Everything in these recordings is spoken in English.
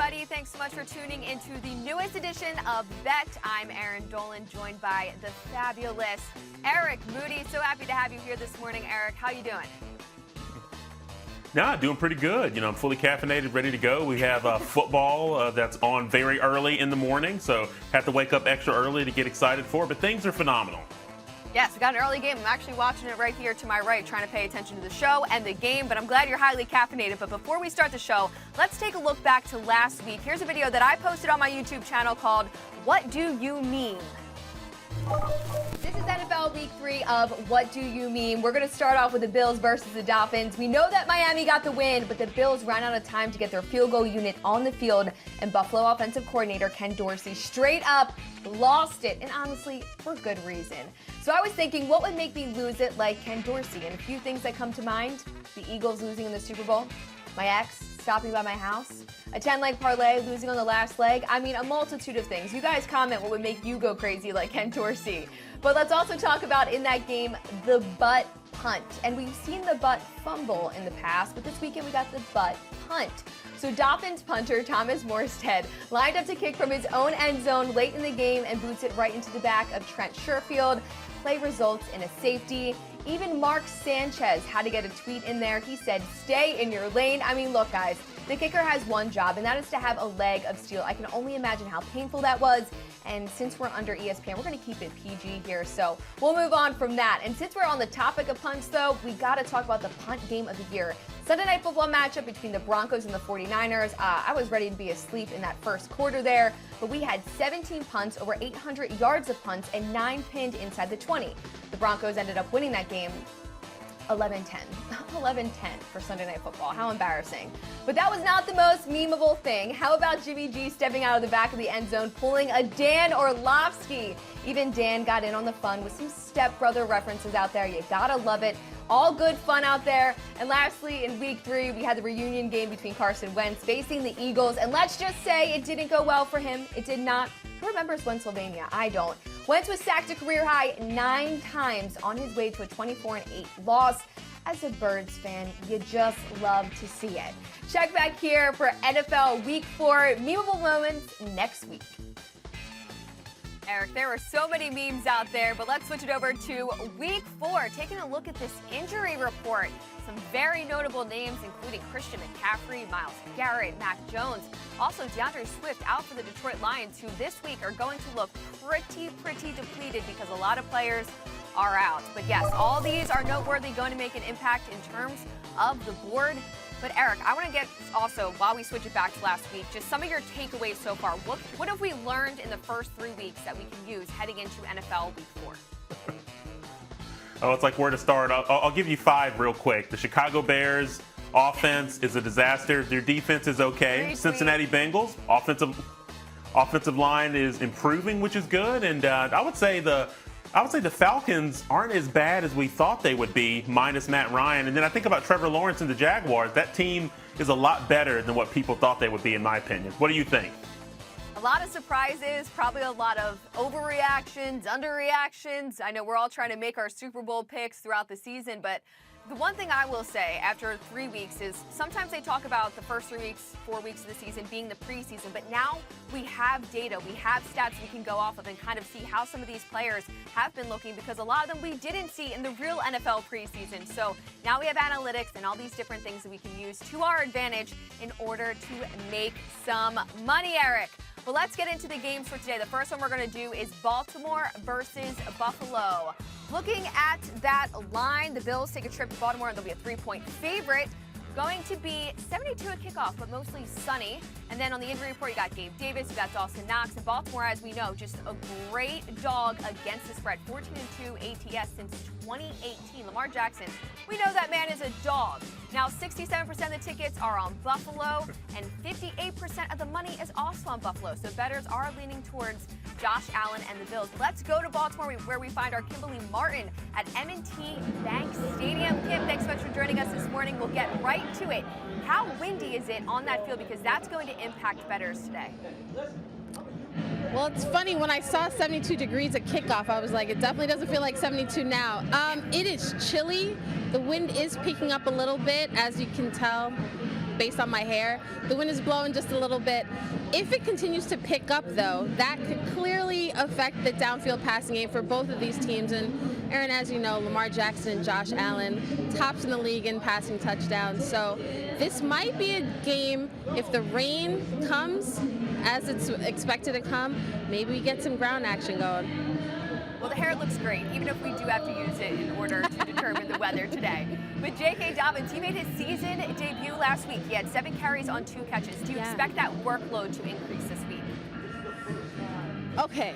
everybody. Thanks so much for tuning into the newest edition of Bet. I'm Erin, Dolan, joined by the fabulous Eric Moody. So happy to have you here this morning, Eric. How you doing? Yeah, doing pretty good. I'm fully caffeinated, ready to go. We have football that's on very early in the morning, so have to wake up extra early to get excited for it, but things are phenomenal. Yes, we got an early game. I'm actually watching it right here to my right, trying to pay attention to the show and the game, but I'm glad you're highly caffeinated. But before we start the show, let's take a look back to last week. Here's a video that I posted on my YouTube channel called What Do You Mean? This is NFL Week 3 of What Do You Mean? We're going to start off with the Bills versus the Dolphins. We know that Miami got the win, but the Bills ran out of time to get their field goal unit on the field, and Buffalo offensive coordinator Ken Dorsey straight up lost it, and honestly, for good reason. So I was thinking, what would make me lose it like Ken Dorsey? And a few things that come to mind: the Eagles losing in the Super Bowl, my ex stopping by my house, a 10-leg parlay losing on the last leg. I mean, a multitude of things. You guys comment what would make you go crazy like Ken Dorsey. But let's also talk about, in that game, the butt punt. And we've seen the butt fumble in the past, but this weekend we got the butt punt. So Dolphins punter Thomas Morstead lined up to kick from his own end zone late in the game and boots it right into the back of Trent Sherfield. Play results in a safety. Even Mark Sanchez had to get a tweet in there. He said, "Stay in your lane." I mean, look, guys, the kicker has one job, and that is to have a leg of steel. I can only imagine how painful that was. And since we're under ESPN, we're going to keep it PG here, so we'll move on from that. And since we're on the topic of punts, though, we got to talk about the punt game of the year. Sunday Night Football matchup between the Broncos and the 49ers. I was ready to be asleep in that first quarter there, but we had 17 punts, over 800 yards of punts, and 9 pinned inside the 20. The Broncos ended up winning that game 11-10. 11-10 for Sunday Night Football. How embarrassing. But that was not the most memeable thing. How about Jimmy G stepping out of the back of the end zone, pulling a Dan Orlovsky? Even Dan got in on the fun with some stepbrother references out there. You gotta love it. All good fun out there. And lastly, in week 3, we had the reunion game between Carson Wentz facing the Eagles. And let's just say it didn't go well for him. It did not. Who remembers Pennsylvania? I don't. Wentz was sacked a career-high 9 times on his way to a 24-8 loss. As a Birds fan, you just love to see it. Check back here for NFL Week 4 memeable moments next week. Eric, there were so many memes out there, but let's switch it over to Week 4. Taking a look at this injury report. Some very notable names, including Christian McCaffrey, Myles Garrett, Mac Jones. Also, DeAndre Swift out for the Detroit Lions, who this week are going to look pretty depleted because a lot of players are out. But yes, all these are noteworthy, going to make an impact in terms of the board. But Eric, I want to get also, while we switch it back to last week, just some of your takeaways so far. What have we learned in the first 3 weeks that we can use heading into NFL Week 4? Oh, it's like where to start. I'll give you 5 real quick. The Chicago Bears offense is a disaster. Their defense is okay. Cincinnati Bengals offensive line is improving, which is good. And I would say the Falcons aren't as bad as we thought they would be, minus Matt Ryan. And then I think about Trevor Lawrence and the Jaguars. That team is a lot better than what people thought they would be, in my opinion. What do you think? A lot of surprises, probably a lot of overreactions, underreactions. I know we're all trying to make our Super Bowl picks throughout the season, but the one thing I will say after 3 weeks is sometimes they talk about the first 3 weeks, 4 weeks of the season being the preseason, but now we have data, we have stats we can go off of and kind of see how some of these players have been looking, because a lot of them we didn't see in the real NFL preseason. So now we have analytics and all these different things that we can use to our advantage in order to make some money, Eric. Well, let's get into the games for today. The first one we're going to do is Baltimore versus Buffalo. Looking at that line, the Bills take a trip to Baltimore, and they'll be a 3-point favorite. Going to be 72 at kickoff, but mostly sunny. And then on the injury report, you got Gabe Davis, you got Dawson Knox. And Baltimore, as we know, just a great dog against the spread. 14-2 ATS since 2018. Lamar Jackson, we know that man is a dog. Now, 67% of the tickets are on Buffalo, and 58% of the money is also on Buffalo. So bettors are leaning towards Josh Allen and the Bills. Let's go to Baltimore, where we find our Kimberly Martin at M&T Bank Stadium. Kim, thanks so much for joining us this morning. We'll get right to it. How windy is it on that field? Because that's going to impact bettors today. Well, it's funny, when I saw 72 degrees at kickoff, I was like, it definitely doesn't feel like 72 now. It is chilly. The wind is picking up a little bit, as you can tell based on my hair. The wind is blowing just a little bit. If it continues to pick up, though, that could clearly affect the downfield passing game for both of these teams. And Erin, as you know, Lamar Jackson and Josh Allen, tops in the league in passing touchdowns. So this might be a game, if the rain comes as it's expected to come, maybe we get some ground action going. Well, the hair looks great, even if we do have to use it in order to determine the weather today. With J.K. Dobbins, he made his season debut last week. He had 7 carries on 2 catches. Do you expect that workload to increase this week? Okay.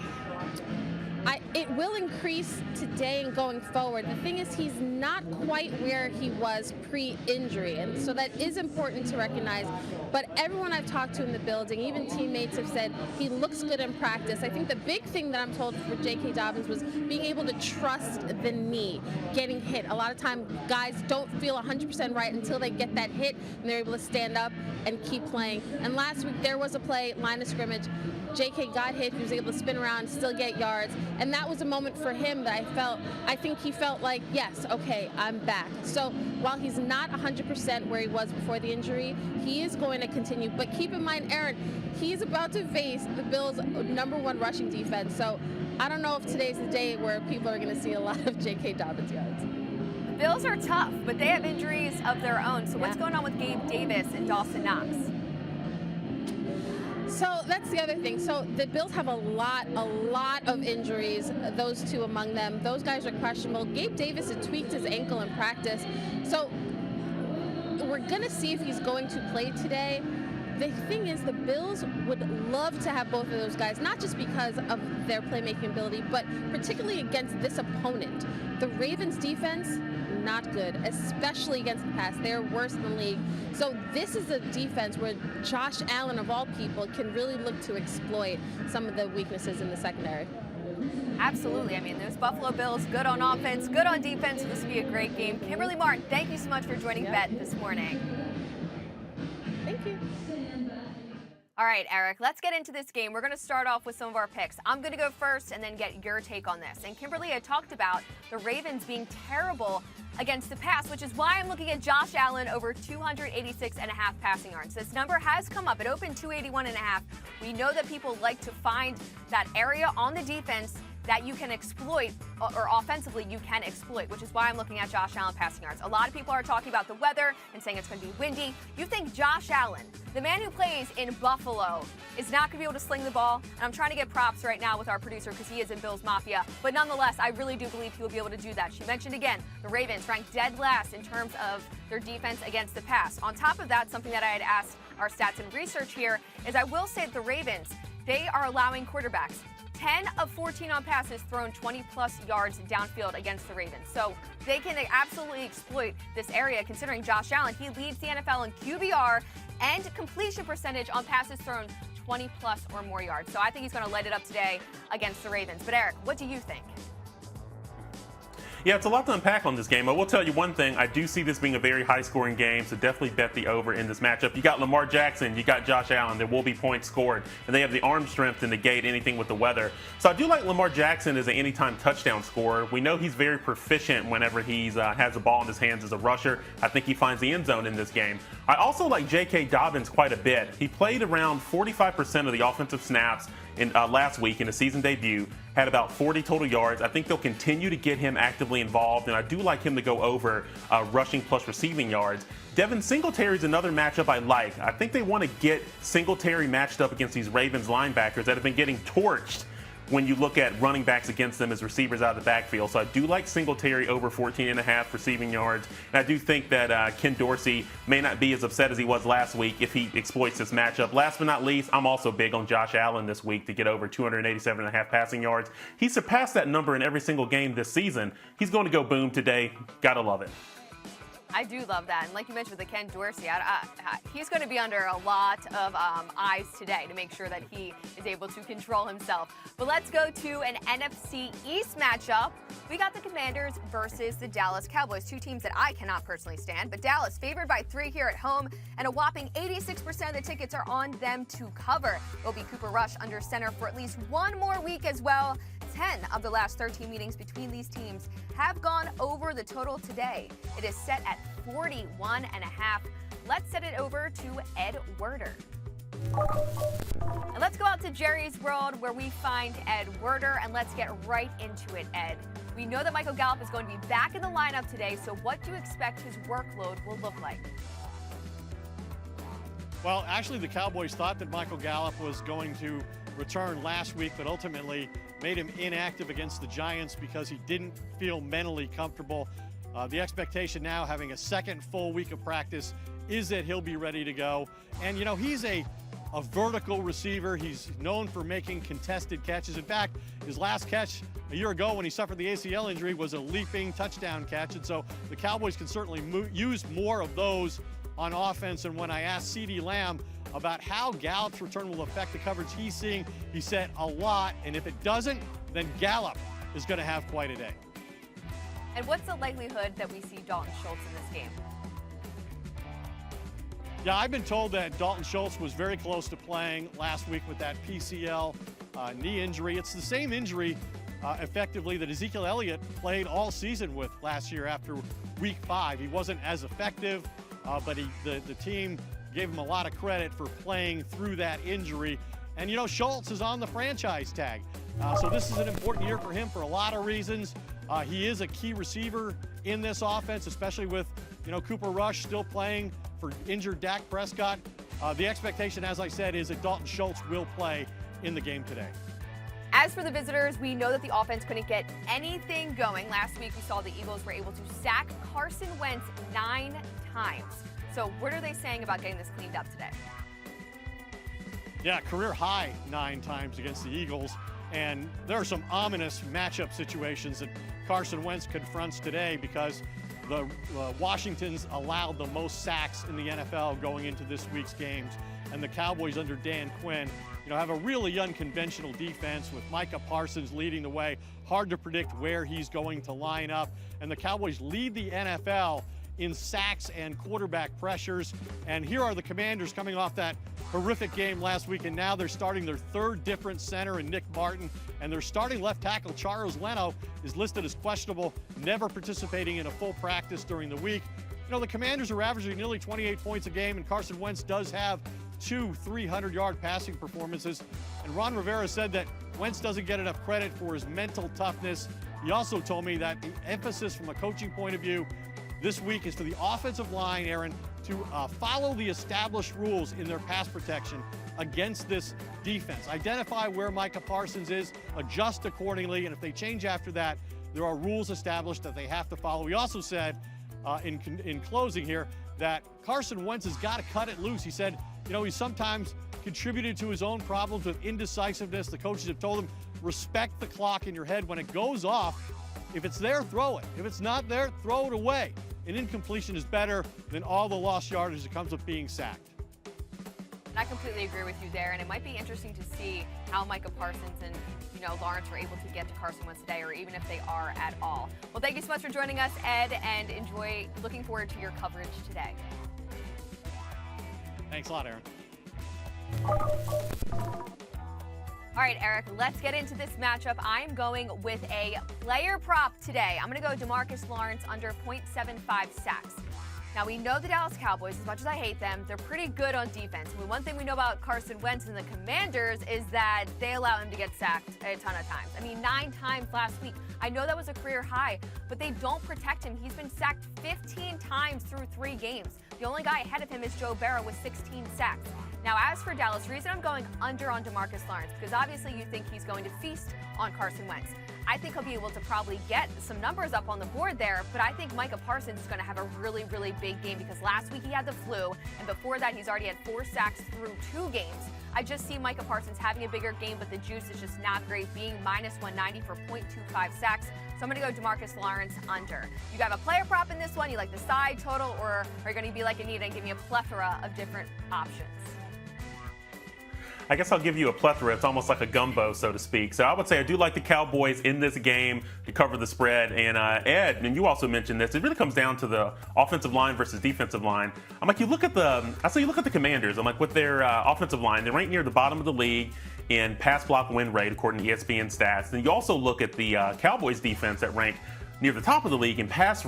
It will increase today and going forward. The thing is, he's not quite where he was pre-injury, and so that is important to recognize. But everyone I've talked to in the building, even teammates, have said he looks good in practice. I think the big thing that I'm told for J.K. Dobbins was being able to trust the knee, getting hit. A lot of times, guys don't feel 100% right until they get that hit, and they're able to stand up and keep playing. And last week, there was a play, line of scrimmage. J.K. got hit, he was able to spin around, still get yards, and that was a moment for him that I think he felt like, yes, okay, I'm back. So while he's not 100% where he was before the injury, he is going to continue. But keep in mind, Erin, he's about to face the Bills' #1 rushing defense. So I don't know if today's the day where people are going to see a lot of J.K. Dobbins yards. The Bills are tough, but they have injuries of their own. So what's going on with Gabe Davis and Dawson Knox? So that's the other thing. So the Bills have a lot of injuries, those two among them. Those guys are questionable. Gabe Davis had tweaked his ankle in practice. So we're going to see if he's going to play today. The thing is, the Bills would love to have both of those guys, not just because of their playmaking ability, but particularly against this opponent. The Ravens defense, not good, especially against the pass. They're worse in the league. So this is a defense where Josh Allen, of all people, can really look to exploit some of the weaknesses in the secondary. Absolutely. I mean, those Buffalo Bills, good on offense, good on defense. So this will be a great game. Kimberly Martin, thank you so much for joining Bet this morning. Thank you. All right, Eric, let's get into this game. We're going to start off with some of our picks. I'm going to go first and then get your take on this. And Kimberly had talked about the Ravens being terrible against the pass, which is why I'm looking at Josh Allen over 286.5 passing yards. This number has come up. It opened 281.5. We know that people like to find that area on the defense that you can exploit, or offensively you can exploit, which is why I'm looking at Josh Allen passing yards. A lot of people are talking about the weather and saying it's going to be windy. You think Josh Allen, the man who plays in Buffalo, is not going to be able to sling the ball? And I'm trying to get props right now with our producer because he is in Bills Mafia. But nonetheless, I really do believe he will be able to do that. She mentioned again, the Ravens ranked dead last in terms of their defense against the pass. On top of that, something that I had asked our stats and research here is I will say that the Ravens, they are allowing quarterbacks 10 of 14 on passes thrown 20-plus yards downfield against the Ravens. So they can absolutely exploit this area considering Josh Allen. He leads the NFL in QBR and completion percentage on passes thrown 20-plus or more yards. So I think he's going to light it up today against the Ravens. But Eric, what do you think? Yeah, it's a lot to unpack on this game. I will tell you one thing. I do see this being a very high-scoring game, so definitely bet the over in this matchup. You got Lamar Jackson, you got Josh Allen. There will be points scored, and they have the arm strength to negate anything with the weather. So I do like Lamar Jackson as an anytime touchdown scorer. We know he's very proficient whenever he has the ball in his hands as a rusher. I think he finds the end zone in this game. I also like J.K. Dobbins quite a bit. He played around 45% of the offensive snaps in last week in a season debut, had about 40 total yards. I think they'll continue to get him actively involved, and I do like him to go over rushing plus receiving yards. Devin Singletary is another matchup I like. I think they want to get Singletary matched up against these Ravens linebackers that have been getting torched when you look at running backs against them as receivers out of the backfield. So I do like Singletary over 14.5 receiving yards. And I do think that Ken Dorsey may not be as upset as he was last week if he exploits this matchup. Last but not least, I'm also big on Josh Allen this week to get over 287.5 passing yards. He surpassed that number in every single game this season. He's going to go boom today. Gotta love it. I do love that. And like you mentioned with the Ken Dorsey, he's going to be under a lot of eyes today to make sure that he is able to control himself. But let's go to an NFC East matchup. We got the Commanders versus the Dallas Cowboys, two teams that I cannot personally stand. But Dallas favored by 3 here at home, and a whopping 86% of the tickets are on them to cover. It'll be Cooper Rush under center for at least one more week as well. 10 of the last 13 meetings between these teams have gone over the total today. It is set at 41.5 let's send it over to Ed Werder. And let's go out to Jerry's World where we find Ed Werder, and let's get right into it, Ed. We know that Michael Gallup is going to be back in the lineup today, so what do you expect his workload will look like? Well, actually, the Cowboys thought that Michael Gallup was going to return last week, but ultimately made him inactive against the Giants because he didn't feel mentally comfortable. The expectation now, having a second full week of practice, is that he'll be ready to go. And, you know, he's a vertical receiver. He's known for making contested catches. In fact, his last catch a year ago when he suffered the ACL injury was a leaping touchdown catch. And so the Cowboys can certainly use more of those on offense. And when I asked CeeDee Lamb about how Gallup's return will affect the coverage he's seeing, he said a lot. And if it doesn't, then Gallup is going to have quite a day. And what's the likelihood that we see Dalton Schultz in this game? Yeah, I've been told that Dalton Schultz was very close to playing last week with that PCL knee injury. It's the same injury, effectively, that Ezekiel Elliott played all season with last year after week 5. He wasn't as effective, but the team gave him a lot of credit for playing through that injury. And, you know, Schultz is on the franchise tag. So this is an important year for him for a lot of reasons. He is a key receiver in this offense, especially with, you know, Cooper Rush still playing for injured Dak Prescott. The expectation, as I said, is that Dalton Schultz will play in the game today. As for the visitors, we know that the offense couldn't get anything going. Last week, we saw the Eagles were able to sack Carson Wentz 9 times. So what are they saying about getting this cleaned up today? Yeah, career high 9 times against the Eagles. And there are some ominous matchup situations that Carson Wentz confronts today because the Washington's allowed the most sacks in the NFL going into this week's games. And the Cowboys under Dan Quinn, you know, have a really unconventional defense with Micah Parsons leading the way. Hard to predict where he's going to line up. And the Cowboys lead the NFL in sacks and quarterback pressures. And here are the Commanders coming off that horrific game last week, and now they're starting their 3rd different center in Nick Martin, and their starting left tackle, Charles Leno, is listed as questionable, never participating in a full practice during the week. You know, the Commanders are averaging nearly 28 points a game, and Carson Wentz does have 2 300-yard passing performances. And Ron Rivera said that Wentz doesn't get enough credit for his mental toughness. He also told me that the emphasis from a coaching point of view this week is for the offensive line, Erin, to follow the established rules in their pass protection against this defense. Identify where Micah Parsons is, adjust accordingly, and if they change after that, there are rules established that they have to follow. He also said, in closing here, that Carson Wentz has got to cut it loose. He said, you know, he's sometimes contributed to his own problems with indecisiveness. The coaches have told him, respect the clock in your head. When it goes off, if it's there, throw it. If it's not there, throw it away. An incompletion is better than all the lost yardage that comes with being sacked. I completely agree with you there, and it might be interesting to see how Micah Parsons and, you know, Lawrence were able to get to Carson Wentz today, or even if they are at all. Well, thank you so much for joining us, Ed, and looking forward to your coverage today. Thanks a lot, Erin. All right, Eric, let's get into this matchup. I'm going with a player prop today. I'm going to go DeMarcus Lawrence under 0.75 sacks. Now, we know the Dallas Cowboys, as much as I hate them, they're pretty good on defense. I mean, one thing we know about Carson Wentz and the Commanders is that they allow him to get sacked a ton of times. I mean, 9 times last week. I know that was a career high, but they don't protect him. He's been sacked 15 times through 3 games. The only guy ahead of him is Joe Burrow with 16 sacks. Now, as for Dallas, the reason I'm going under on DeMarcus Lawrence, because obviously you think he's going to feast on Carson Wentz. I think he'll be able to probably get some numbers up on the board there, but I think Micah Parsons is going to have a really, really big game because last week he had the flu, and before that he's already had 4 sacks through 2 games. I just see Micah Parsons having a bigger game, but the juice is just not great, being minus 190 for 0.25 sacks. So I'm going to go DeMarcus Lawrence under. You got a player prop in this one? You like the side total, or are you going to be like Anita and give me a plethora of different options? I guess I'll give you a plethora. It's almost like a gumbo, so to speak. So I would say I do like the Cowboys in this game to cover the spread. And Ed, and you also mentioned this, it really comes down to the offensive line versus defensive line. I'm like, you look at the Commanders. I'm like, with their offensive line, they're right near the bottom of the league in pass block win rate, according to ESPN stats. And you also look at the Cowboys defense that rank near the top of the league in pass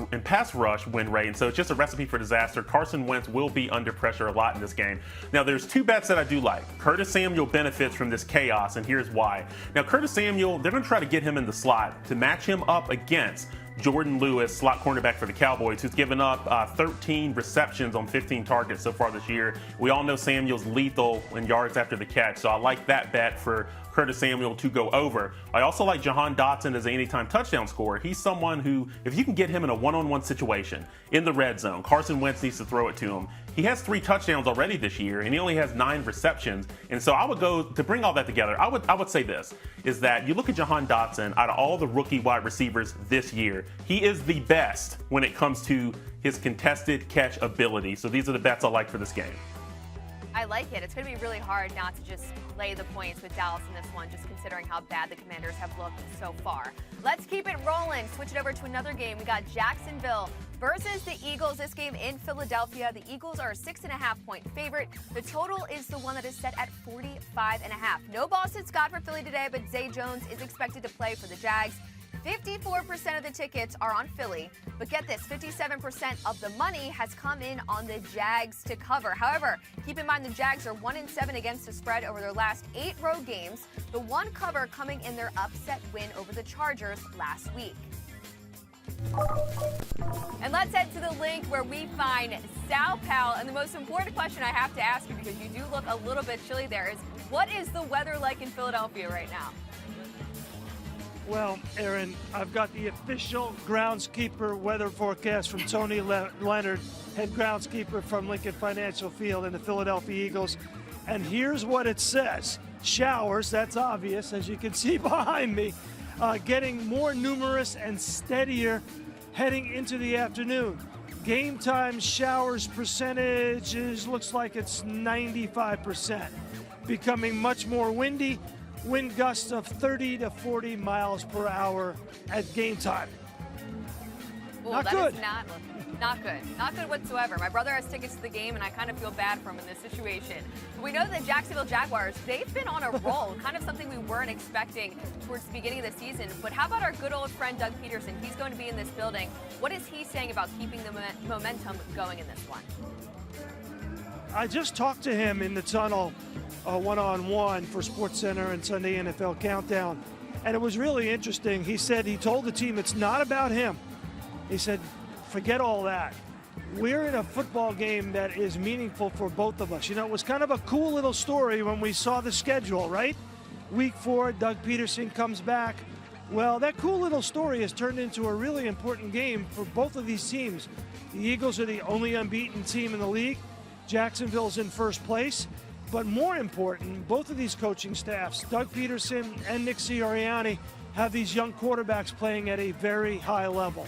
rush win rate, and so it's just a recipe for disaster. Carson Wentz will be under pressure a lot in this game. Now, there's two bets that I do like. Curtis Samuel benefits from this chaos, and here's why. Now, Curtis Samuel, they're going to try to get him in the slot to match him up against Jordan Lewis, slot cornerback for the Cowboys, who's given up 13 receptions on 15 targets so far this year. We all know Samuel's lethal in yards after the catch, so I like that bet for Curtis Samuel to go over. I also like Jahan Dotson as an anytime touchdown scorer. He's someone who, if you can get him in a one-on-one situation in the red zone, Carson Wentz needs to throw it to him. He has 3 touchdowns already this year, and he only has 9 receptions. And so I would go, to bring all that together, I would say this, is that you look at Jahan Dotson, out of all the rookie wide receivers this year, he is the best when it comes to his contested catch ability. So these are the bets I like for this game. I like it. It's going to be really hard not to just lay the points with Dallas in this one, just considering how bad the Commanders have looked so far. Let's keep it rolling. Switch it over to another game. We got Jacksonville versus the Eagles. This game in Philadelphia. The Eagles are a 6.5-point favorite. The total is the one that is set at 45.5. No Boston Scott for Philly today, but Zay Jones is expected to play for the Jags. 54% of the tickets are on Philly, but get this, 57% of the money has come in on the Jags to cover. However, keep in mind the Jags are 1-7 against the spread over their last 8 road games, the one cover coming in their upset win over the Chargers last week. And let's head to the link where we find Sal Pal, and the most important question I have to ask you, because you do look a little bit chilly there, is what is the weather like in Philadelphia right now? Well, Erin, I've got the official groundskeeper weather forecast from Tony Leonard, head groundskeeper from Lincoln Financial Field and the Philadelphia Eagles. And here's what it says. Showers, that's obvious, as you can see behind me, getting more numerous and steadier heading into the afternoon. Game time showers percentages looks like it's 95%. Becoming much more windy. Wind gusts of 30 to 40 miles per hour at game time. Ooh, not that good. Is not good. Not good whatsoever. My brother has tickets to the game, and I kind of feel bad for him in this situation. We know the Jacksonville Jaguars, they've been on a roll, kind of something we weren't expecting towards the beginning of the season. But how about our good old friend Doug Peterson? He's going to be in this building. What is he saying about keeping the momentum going in this one? I just talked to him in the tunnel one-on-one for SportsCenter and Sunday NFL Countdown, and it was really interesting. He said he told the team it's not about him. He said, forget all that. We're in a football game that is meaningful for both of us. You know, it was kind of a cool little story when we saw the schedule, right? Week 4, Doug Peterson comes back. Well, that cool little story has turned into a really important game for both of these teams. The Eagles are the only unbeaten team in the league. Jacksonville's in first place. But more important, both of these coaching staffs, Doug Peterson and Nick Sirianni, have these young quarterbacks playing at a very high level.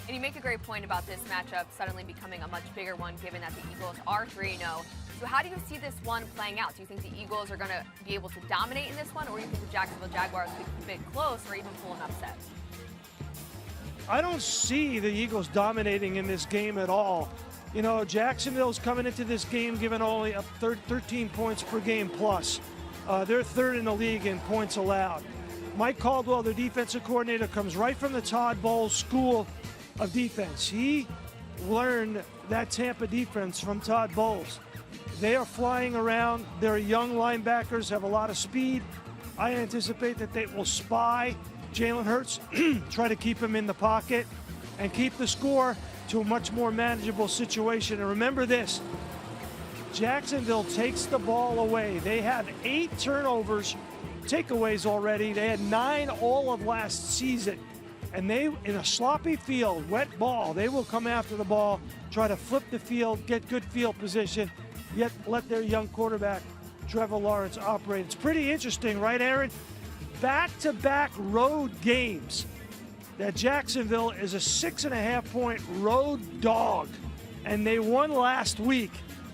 And you make a great point about this matchup suddenly becoming a much bigger one, given that the Eagles are 3-0. So how do you see this one playing out? Do you think the Eagles are going to be able to dominate in this one, or do you think the Jacksonville Jaguars could keep it close or even pull an upset? I don't see the Eagles dominating in this game at all. You know, Jacksonville's coming into this game giving only up 13 points per game plus. They're third in the league in points allowed. Mike Caldwell, their defensive coordinator, comes right from the Todd Bowles School of Defense. He learned that Tampa defense from Todd Bowles. They are flying around. Their young linebackers have a lot of speed. I anticipate that they will spy Jalen Hurts, try to keep him in the pocket, and keep the score to a much more manageable situation. And remember this, Jacksonville takes the ball away. They have 8 turnovers, takeaways already. They had 9 all of last season. And they, in a sloppy field, wet ball, they will come after the ball, try to flip the field, get good field position, yet let their young quarterback, Trevor Lawrence, operate. It's pretty interesting, right, Erin? Back-to-back road games. That Jacksonville is a 6.5-point road dog, and they won last week.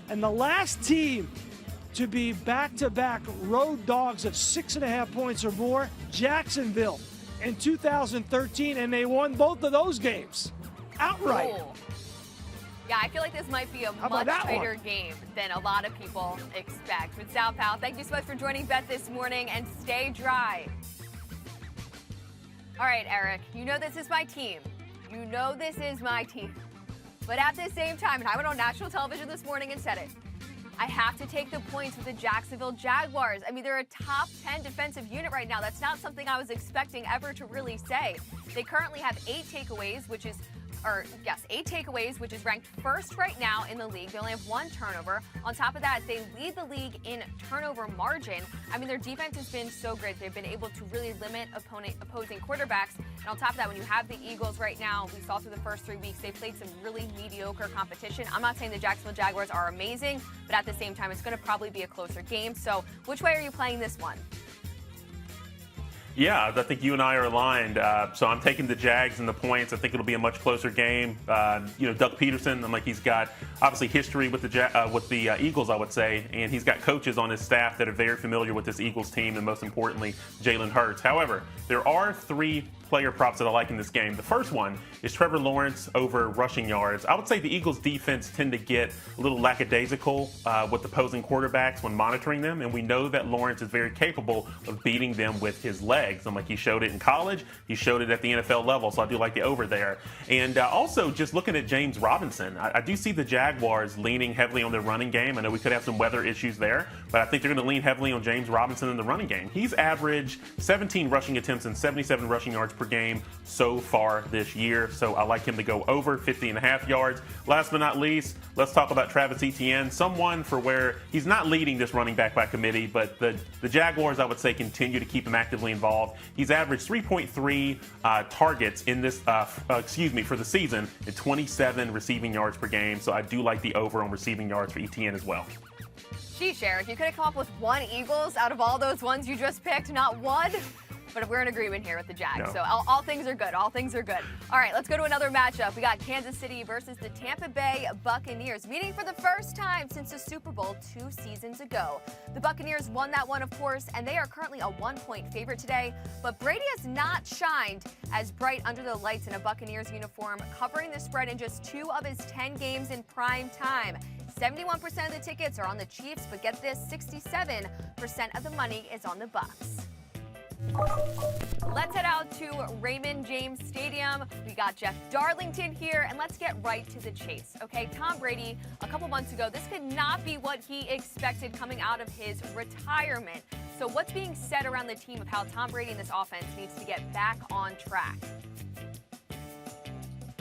And the last team to be back-to-back road dogs of 6.5 points or more, Jacksonville in 2013, and they won both of those games outright. Cool. Yeah, I feel like this might be a much tighter game than a lot of people expect. With Sal Powell, thank you so much for joining Bet this morning, and stay dry. All right, Eric, you know this is my team. You know this is my team. But at the same time, and I went on national television this morning and said it, I have to take the points with the Jacksonville Jaguars. I mean, they're a top 10 defensive unit right now. That's not something I was expecting ever to really say. They currently have 8 takeaways, which is ranked first right now in the league. They only have 1 turnover. On top of that, they lead the league in turnover margin. I mean, their defense has been so great. They've been able to really limit opposing quarterbacks. And on top of that, when you have the Eagles right now, we saw through the first 3 weeks, they played some really mediocre competition. I'm not saying the Jacksonville Jaguars are amazing, but at the same time, it's going to probably be a closer game. So which way are you playing this one? Yeah, I think you and I are aligned. So I'm taking the Jags and the points. I think it'll be a much closer game. Doug Peterson, I'm like, he's got obviously history with the Eagles, I would say, and he's got coaches on his staff that are very familiar with this Eagles team, and most importantly, Jalen Hurts. However, there are 3 player props that I like in this game. The first one is Trevor Lawrence over rushing yards. I would say the Eagles defense tend to get a little lackadaisical with opposing quarterbacks when monitoring them, and we know that Lawrence is very capable of beating them with his legs. I'm like, he showed it in college, he showed it at the NFL level, so I do like the over there. And also, just looking at James Robinson, I do see the Jaguars leaning heavily on their running game. I know we could have some weather issues there, but I think they're going to lean heavily on James Robinson in the running game. He's averaged 17 rushing attempts and 77 rushing yards per game so far this year, so I like him to go over 50.5 yards. Last but not least, let's talk about Travis Etienne, someone for where he's not leading this running back by committee, but the Jaguars, I would say, continue to keep him actively involved. He's averaged 3.3 targets in this, for the season, and 27 receiving yards per game, so I do like the over on receiving yards for Etienne as well. Sheesh, Eric, you could have come up with 1 Eagles out of all those ones you just picked, not 1. But we're in agreement here with the Jags. No. So all things are good. All things are good. All right, let's go to another matchup. We got Kansas City versus the Tampa Bay Buccaneers, meeting for the first time since the Super Bowl 2 seasons ago. The Buccaneers won that one, of course, and they are currently a 1-point favorite today. But Brady has not shined as bright under the lights in a Buccaneers uniform, covering the spread in just 2 of his 10 games in prime time. 71% of the tickets are on the Chiefs, but get this, 67% of the money is on the Bucs. Let's head out to Raymond James Stadium. We got Jeff Darlington here, and let's get right to the chase. Okay, Tom Brady, a couple months ago, this could not be what he expected coming out of his retirement. So what's being said around the team of how Tom Brady and this offense needs to get back on track?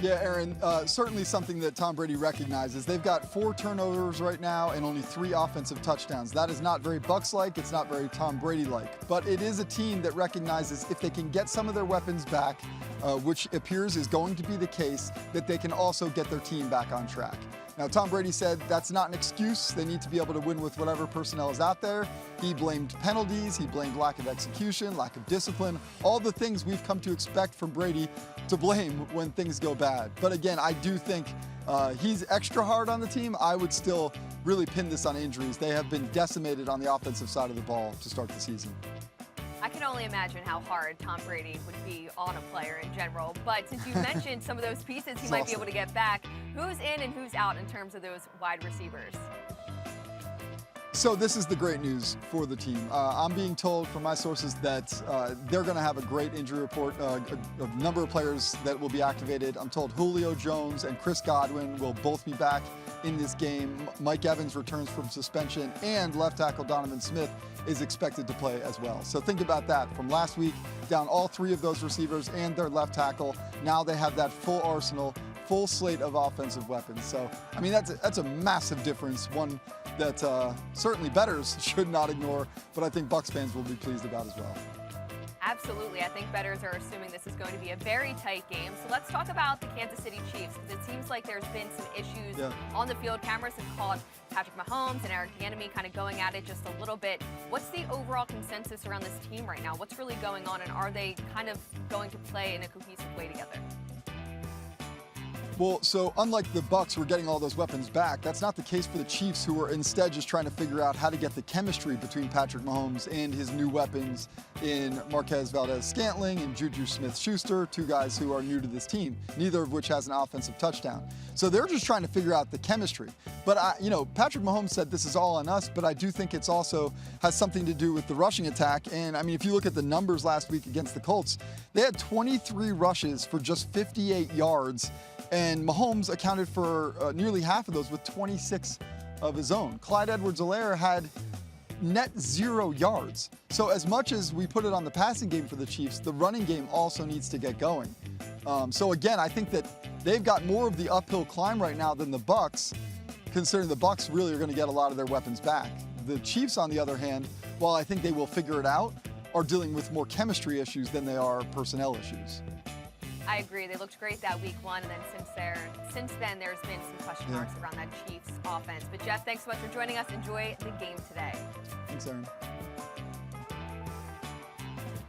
Yeah, Erin, certainly something that Tom Brady recognizes. They've got 4 turnovers right now and only 3 offensive touchdowns. That is not very Bucs-like. It's not very Tom Brady-like. But it is a team that recognizes if they can get some of their weapons back, which appears is going to be the case, that they can also get their team back on track. Now, Tom Brady said that's not an excuse. They need to be able to win with whatever personnel is out there. He blamed penalties. He blamed lack of execution, lack of discipline, all the things we've come to expect from Brady to blame when things go bad. But again, I do think he's extra hard on the team. I would still really pin this on injuries. They have been decimated on the offensive side of the ball to start the season. I can only imagine how hard Tom Brady would be on a player in general. But since you mentioned some of those pieces he might be able to get back, who's in and who's out in terms of those wide receivers? So this is the great news for the team. I'm being told from my sources that they're going to have a great injury report, a number of players that will be activated. I'm told Julio Jones and Chris Godwin will both be back in this game. Mike Evans returns from suspension, and left tackle Donovan Smith is expected to play as well. So think about that. From last week, down all 3 of those receivers and their left tackle. Now they have that full arsenal, full slate of offensive weapons. So, I mean, that's a massive difference, one that certainly bettors should not ignore, but I think Bucs fans will be pleased about as well. Absolutely. I think bettors are assuming this is going to be a very tight game. So let's talk about the Kansas City Chiefs, because it seems like there's been some issues on the field. Cameras have caught Patrick Mahomes and Eric Bieniemy kind of going at it just a little bit. What's the overall consensus around this team right now? What's really going on, and are they kind of going to play in a cohesive way together? Well, so unlike the Bucs who are getting all those weapons back, that's not the case for the Chiefs, who are instead just trying to figure out how to get the chemistry between Patrick Mahomes and his new weapons in Marquez Valdez-Scantling and Juju Smith-Schuster, two guys who are new to this team, neither of which has an offensive touchdown. So they're just trying to figure out the chemistry. But, Patrick Mahomes said this is all on us, but I do think it's also has something to do with the rushing attack. And, I mean, if you look at the numbers last week against the Colts, they had 23 rushes for just 58 yards. And Mahomes accounted for nearly half of those with 26 of his own. Clyde Edwards-Helaire had net 0 yards. So as much as we put it on the passing game for the Chiefs, the running game also needs to get going. So again, I think that they've got more of the uphill climb right now than the Bucs, considering the Bucs really are going to get a lot of their weapons back. The Chiefs, on the other hand, while I think they will figure it out, are dealing with more chemistry issues than they are personnel issues. I agree. They looked great that week one, and then since then, there's been some question marks around that Chiefs offense. But Jeff, thanks so much for joining us. Enjoy the game today. Thanks, Erin.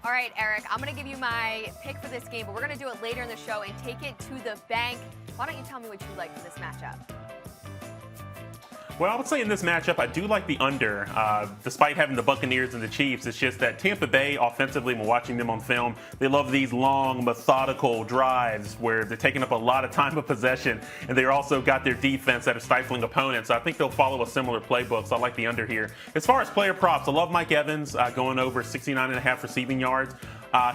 All right, Eric, I'm going to give you my pick for this game, but we're going to do it later in the show and take it to the bank. Why don't you tell me what you like for this matchup? Well, I would say in this matchup, I do like the under. Despite having the Buccaneers and the Chiefs, it's just that Tampa Bay, offensively, when watching them on film, they love these long, methodical drives where they're taking up a lot of time of possession, and they're also got their defense that are stifling opponents. So I think they'll follow a similar playbook, so I like the under here. As far as player props, I love Mike Evans going over 69.5 receiving yards.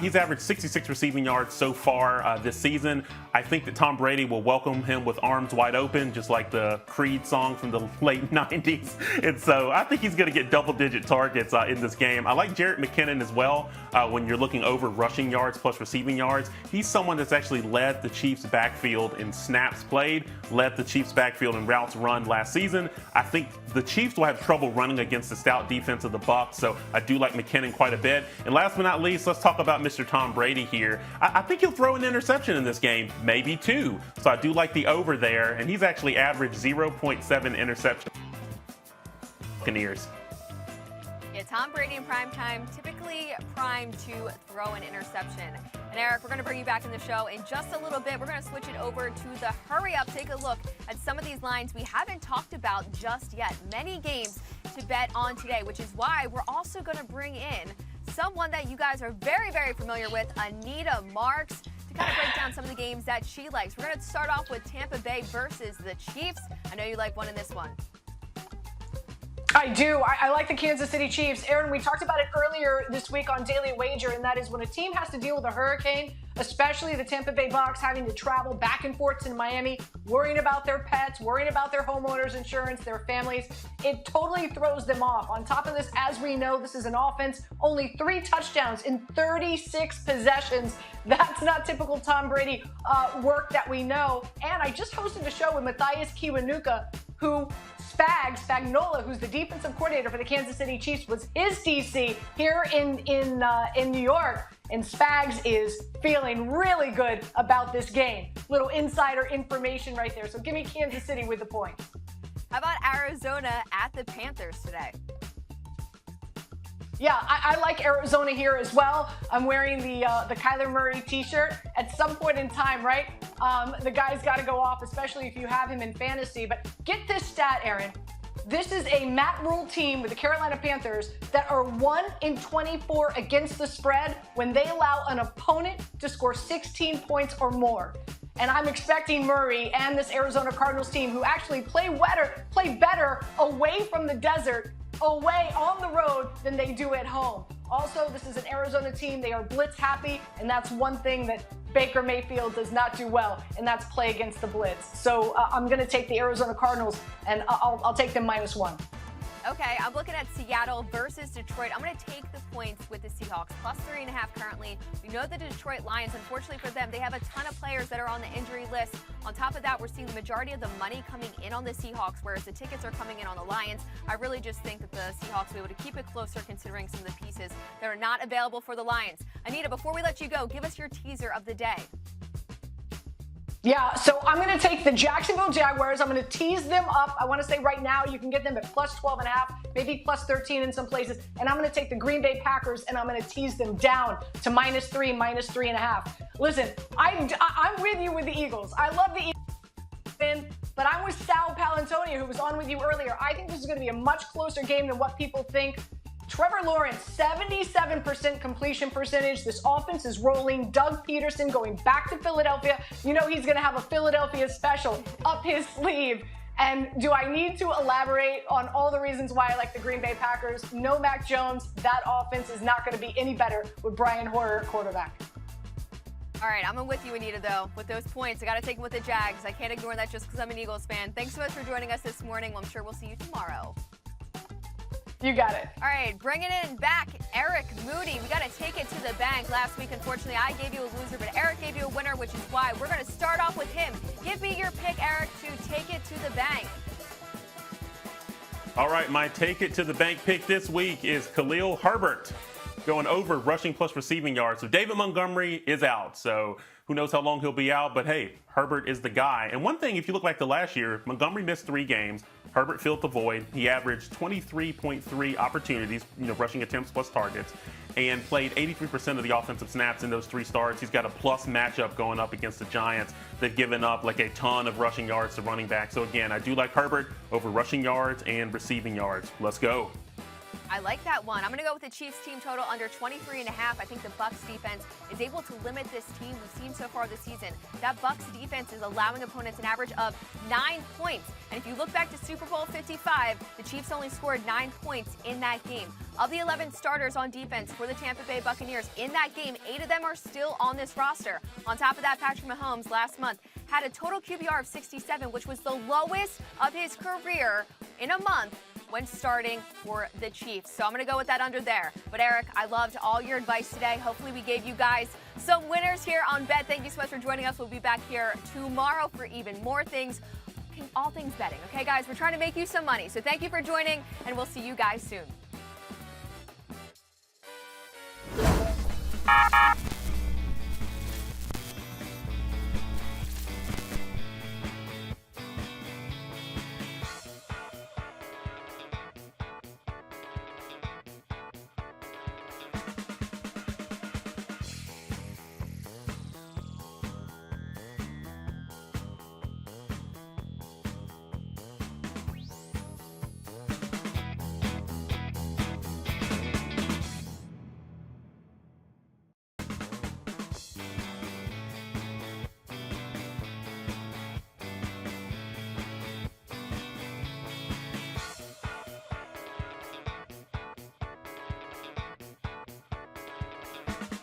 He's averaged 66 receiving yards so far this season. I think that Tom Brady will welcome him with arms wide open, just like the Creed song from the late 90s. And so I think he's going to get double-digit targets in this game. I like Jerick McKinnon as well when you're looking over rushing yards plus receiving yards. He's someone that's actually led the Chiefs' backfield in snaps played, led the Chiefs' backfield in routes run last season. I think the Chiefs will have trouble running against the stout defense of the Bucs, so I do like McKinnon quite a bit. And last but not least, let's talk about Mr. Tom Brady here. I think he'll throw an interception in this game, maybe 2. So I do like the over there, and he's actually averaged 0.7 interceptions. Buccaneers. Yeah, Tom Brady in prime time, typically primed to throw an interception. And Eric, we're going to bring you back in the show in just a little bit. We're going to switch it over to the hurry up. Take a look at some of these lines we haven't talked about just yet. Many games to bet on today, which is why we're also going to bring in someone that you guys are very, very familiar with, Anita Marks, to kind of break down some of the games that she likes. We're going to start off with Tampa Bay versus the Chiefs. I know you like one in this one. I do. I like the Kansas City Chiefs. Erin, we talked about it earlier this week on Daily Wager, and that is when a team has to deal with a hurricane, especially the Tampa Bay Bucs having to travel back and forth in Miami, worrying about their pets, worrying about their homeowners insurance, their families, it totally throws them off. On top of this, as we know, this is an offense, only 3 touchdowns in 36 possessions. That's not typical Tom Brady work that we know. And I just hosted a show with Matthias Kiwanuka, who Spagnola, who's the defensive coordinator for the Kansas City Chiefs, was his DC here in New York. And Spags is feeling really good about this game. Little insider information right there. So give me Kansas City with the point. How about Arizona at the Panthers today? Yeah, I like Arizona here as well. I'm wearing the Kyler Murray t-shirt. At some point in time, right, the guy's got to go off, especially if you have him in fantasy. But get this stat, Erin. This is a Matt Rule team with the Carolina Panthers that are 1-24 against the spread when they allow an opponent to score 16 points or more. And I'm expecting Murray and this Arizona Cardinals team, who actually play better away from the desert, away on the road, than they do at home. Also, this is an Arizona team. They are blitz happy, and that's one thing that Baker Mayfield does not do well, and that's play against the blitz. So I'm going to take the Arizona Cardinals, and I'll take them -1. Okay, I'm looking at Seattle versus Detroit. I'm going to take the points with the Seahawks, +3.5 currently. We know the Detroit Lions, unfortunately for them, they have a ton of players that are on the injury list. On top of that, we're seeing the majority of the money coming in on the Seahawks, whereas the tickets are coming in on the Lions. I really just think that the Seahawks will be able to keep it closer considering some of the pieces that are not available for the Lions. Anita, before we let you go, give us your teaser of the day. Yeah, so I'm going to take the Jacksonville Jaguars. I'm going to tease them up. I want to say right now you can get them at +12.5, maybe +13 in some places. And I'm going to take the Green Bay Packers, and I'm going to tease them down to -3, -3.5. Listen, I'm with you with the Eagles. I love the Eagles. win, but I'm with Sal Palantonio, who was on with you earlier. I think this is going to be a much closer game than what people think. Trevor Lawrence, 77% completion percentage. This offense is rolling. Doug Peterson going back to Philadelphia. You know he's going to have a Philadelphia special up his sleeve. And do I need to elaborate on all the reasons why I like the Green Bay Packers? No Mac Jones. That offense is not going to be any better with Brian Hoyer at quarterback. All right, I'm with you, Anita, though. With those points, I got to take them with the Jags. I can't ignore that just because I'm an Eagles fan. Thanks so much for joining us this morning. I'm sure we'll see you tomorrow. You got it. All right, bringing it back, Eric, Moody. We got to take it to the bank. Last week, unfortunately, I gave you a loser, but Eric gave you a winner, which is why we're going to start off with him. Give me your pick, Eric, to take it to the bank. All right, my take it to the bank pick this week is Khalil Herbert, going over rushing plus receiving yards. So David Montgomery is out, so who knows how long he'll be out, but hey, Herbert is the guy. And one thing, if you look back to last year, Montgomery missed 3 games. Herbert filled the void. He averaged 23.3 opportunities, rushing attempts plus targets, and played 83% of the offensive snaps in those 3 starts. He's got a plus matchup going up against the Giants. They've given up like a ton of rushing yards to running back. So again, I do like Herbert over rushing yards and receiving yards. Let's go. I like that one. I'm going to go with the Chiefs team total under 23.5. I think the Bucs defense is able to limit this team. We've seen so far this season that Bucs defense is allowing opponents an average of 9 points. And if you look back to Super Bowl 55, the Chiefs only scored 9 points in that game. Of the 11 starters on defense for the Tampa Bay Buccaneers in that game, 8 of them are still on this roster. On top of that, Patrick Mahomes last month had a total QBR of 67, which was the lowest of his career in a month when starting for the Chiefs. So I'm going to go with that under there. But Eric, I loved all your advice today. Hopefully we gave you guys some winners here on Bet. Thank you so much for joining us. We'll be back here tomorrow for even more things, all things betting. Okay, guys, we're trying to make you some money. So thank you for joining, and we'll see you guys soon.